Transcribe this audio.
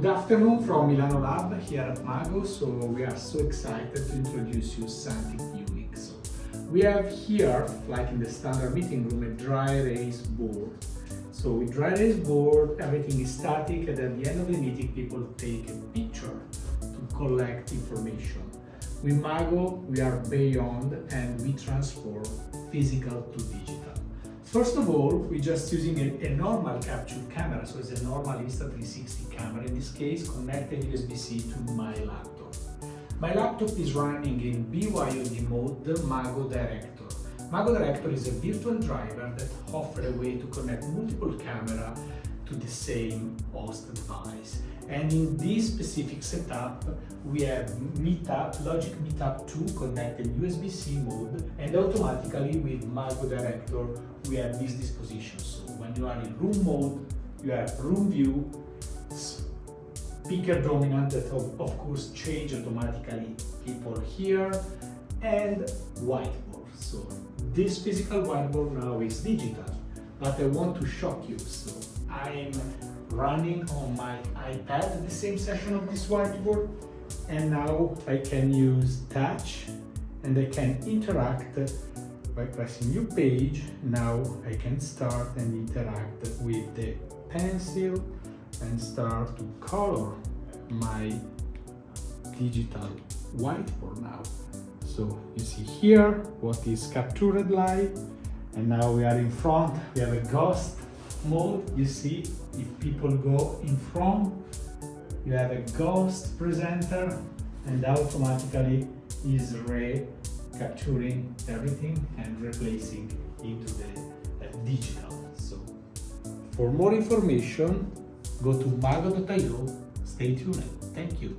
Good afternoon from Milano Lab here at Mago. So we are so excited to introduce you something unique. So we have here, like in the standard meeting room, a dry erase board. So with dry erase board, everything is static, and at the end of the meeting, people take a picture to collect information. With Mago, we are beyond and we transform physical to digital. First of all, we're just using a normal capture camera, so it's a normal Insta360 camera, in this case connected USB-C to my laptop. My laptop is running in BYOD mode, Mago Director. Mago Director is a virtual driver that offers a way to connect multiple cameras to the same host device. And in this specific setup, we have Meetup, Logic Meetup 2 connected USB-C mode, and automatically with Mago Director, we have this disposition. So when you are in room mode, you have room view, speaker dominant that of course change automatically people here, and whiteboard. So this physical whiteboard now is digital, but I want to shock you. So I'm running on my iPad the same session of this whiteboard, and now I can use touch and I can interact by pressing new page. Now I can start and interact with the pencil and start to color my digital whiteboard now. So you see here what is captured live, and now we are in front. We have a ghost mode. You see, if people go in front, you have a ghost presenter, and automatically is capturing everything and replacing into the digital. So for more information, go to mago.io. Stay tuned. Thank you.